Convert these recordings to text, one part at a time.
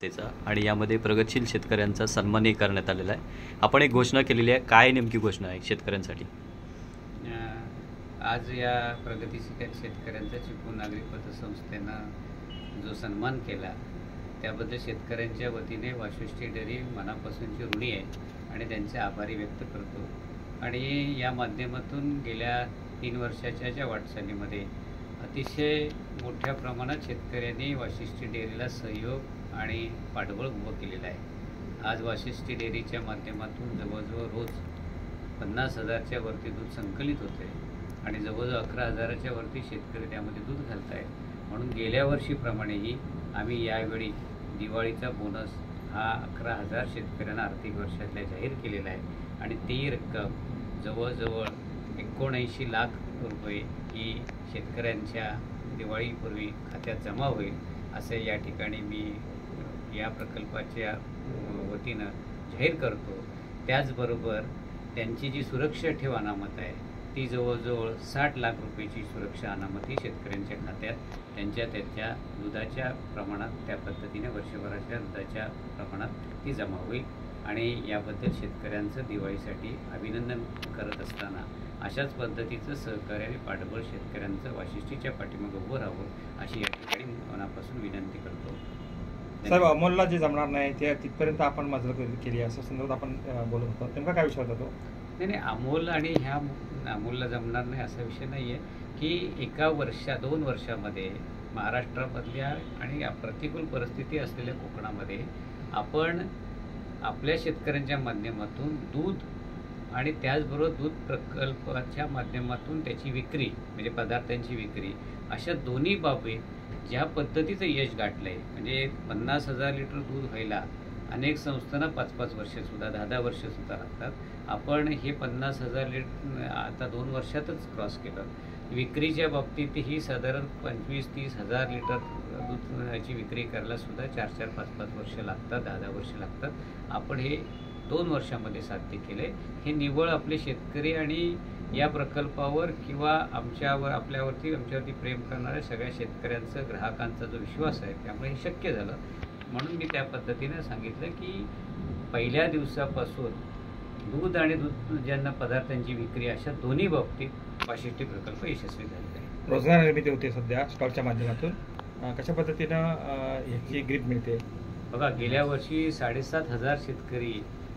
त्याचा आणि यामध्ये प्रगतशील शेतकऱ्यांचा सन्मानही करण्यात आलेला आहे। आपण एक घोषणा केलेली आहे, काय नेमकी घोषणा आहे शेतकऱ्यांसाठी? आज या प्रगतीशील शेतकऱ्यांचा चिपळूण नागरी पतसंस्थेनं जो सन्मान केला त्याबद्दल शेतकऱ्यांच्या वतीने वाशिष्ठी डेअरी मनापासूनची ऋणी आहे आणि त्यांचे आभारी व्यक्त करतो। आणि या माध्यमातून गेल्या 3 वर्षाच्या ज्या वाटचालीमध्ये अतिशय मोठ्या प्रमाणात शेतकऱ्यांनी वाशिष्ठी डेअरीला सहयोग आणि पाठबळ उभं केलेलं आहे। आज वाशिष्ठी डेअरीच्या माध्यमातून जवळजवळ रोज 50,000च्या वरती दूध संकलित होते आणि जवळजवळ 11,000च्या वरती शेतकरी त्यामध्ये दूध घालत आहेत। म्हणून गेल्या वर्षीप्रमाणेही आम्ही यावेळी दिवाळीचा बोनस हा 11,000 शेतकऱ्यांना आर्थिक वर्षातल्या जाहीर केलेला आहे आणि ती रक्कम जवळजवळ 79 लाख रुपये ही शेतकऱ्यांच्या दिवाळीपूर्वी खात्यात जमा होईल असे या ठिकाणी मी या प्रकल्पाच्या वतीनं जाहीर करतो। त्याचबरोबर त्यांची जी सुरक्षा ठेव अनामत आहे ती जवळजवळ 60 लाख रुपयाची सुरक्षा अनामत ही शेतकऱ्यांच्या खात्यात त्यांच्या दुधाच्या प्रमाणात त्या पद्धतीने वर्षभराच्या दुधाच्या प्रमाणात ती जमा होईल आणि याबद्दल शेतकऱ्यांचं दिवाळीसाठी अभिनंदन करत असताना अशाच पद्धतीचं सहकार्य आणि पाठबळ शेतकऱ्यांचं वाशिष्ठीच्या पाठीमागे उभं राहावं अशी या ठिकाणी मनापासून विनंती करतो। साहेब, अमोलला जे जमणार नाही ते तिथपर्यंत आपण मजल केली असं संदर्भात आपण बोलत होतो, नेमका काय विषय होता तो? नाही, अमोल आणि ह्या अमोलला जमणार नाही असा विषय नाही आहे की 2 वर्षामध्ये महाराष्ट्रामधल्या आणि प्रतिकूल परिस्थिती असलेल्या कोकणामध्ये आपण आपल्या शेतकऱ्यांच्या माध्यमातून दूध आणि त्याचबरोबर दूध प्रकल्पाच्या माध्यमातून त्याची विक्री म्हणजे पदार्थांची विक्री अशा दोन्ही बाबतीत ज्या पद्धतीचं यश गाठलं आहे म्हणजे 50,000 लिटर दूध व्हायला अनेक संस्थांना 5-5 वर्षसुद्धा 10-10 वर्षसुद्धा लागतात। आपण हे 50,000 लिटर आता 2 वर्षातच क्रॉस केलं। विक्रीच्या बाबतीत ही साधारण 25-30 हजार लिटर दूधाची विक्री करायला सुद्धा 4-4, 5-5 वर्ष लागतात, 10-10 वर्ष लागतात। आपण हे 2 वर्षामध्ये साध्य केले। हे निव्वळ आपले शेतकरी आणि या प्रकल्पावर किंवा आमच्यावरती प्रेम करणाऱ्या सगळ्या शेतकऱ्यांचं ग्राहकांचा जो विश्वास आहे त्यामुळे हे शक्य झालं। म्हणून मी त्या पद्धतीने सांगितलं की पहिल्या दिवसापासून दूध आणि दूधजन्य पदार्थांची विक्री अशा दोन्ही बाबतीत वाशिष्ठी प्रकल्प यशस्वी झालेला आहे। रोजगार निर्मिती होते सध्या स्टॉलच्या माध्यमातून, कशा पद्धतीनं ह्याची ग्रीप मिळते? बघा, गेल्या वर्षी 7,500 शेतकरी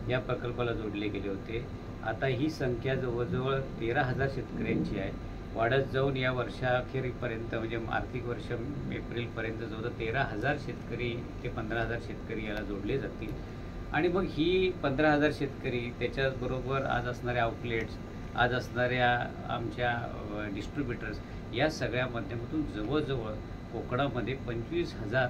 या प्रकल्पाला जोडले गेले होते। आता ही संख्या जवळजवळ 13,000 शेतकऱ्यांची आहे। वाढत जाऊन या वर्षाखेरीपर्यंत म्हणजे आर्थिक वर्ष एप्रिलपर्यंत जवळजवळ 13,000 शेतकरी ते 15,000 शेतकरी याला जोडले जातील। आणि मग ही 15,000 शेतकरी त्याच्याचबरोबर आज असणाऱ्या आउटलेट्स, आज असणाऱ्या आमच्या डिस्ट्रीब्युटर्स या सगळ्या माध्यमातून जवळजवळ कोकणामध्ये 25,000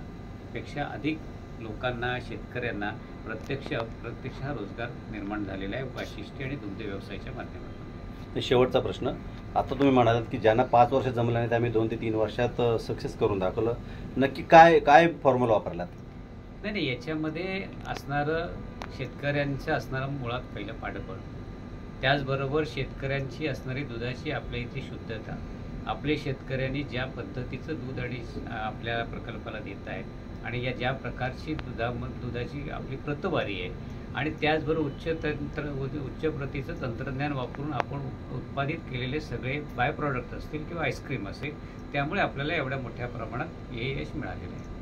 पेक्षा अधिक लोकांना, शेतकऱ्यांना प्रत्यक्ष अप्रत्यक्ष हा रोजगार निर्माण झालेला आहे वाशिष्ठी आणि दुग्ध व्यवसायाच्या माध्यमातून। शेवटचा प्रश्न, आता तुम्ही म्हणालात की ज्यांना 5 वर्ष जमलं नाही आम्ही 2 ते 3 वर्षात सक्सेस करून दाखवलं, नक्की काय फॉर्म्युला वापरलात? नाही, याच्यामध्ये असणारं शेतकऱ्यांचं असणारं मुळात पहिलं पाठबळ, त्याचबरोबर शेतकऱ्यांची असणारी दुधाची आपल्या इथे शुद्धता, आपले शेतकऱ्यांनी ज्या पद्धतीचं दूध आणि आपल्या प्रकल्पाला देत आहेत आणि या ज्या प्रकारची दुधाची आपली प्रतवारी आहे आणि त्याचबरोबर उच्च प्रतीचं तंत्रज्ञान वापरून आपण उत्पादित केलेले सगळे बाय प्रॉडक्ट असतील किंवा आईस्क्रीम असेल, त्यामुळे आपल्याला एवढ्या मोठ्या प्रमाणात हे यश मिळालेलं आहे।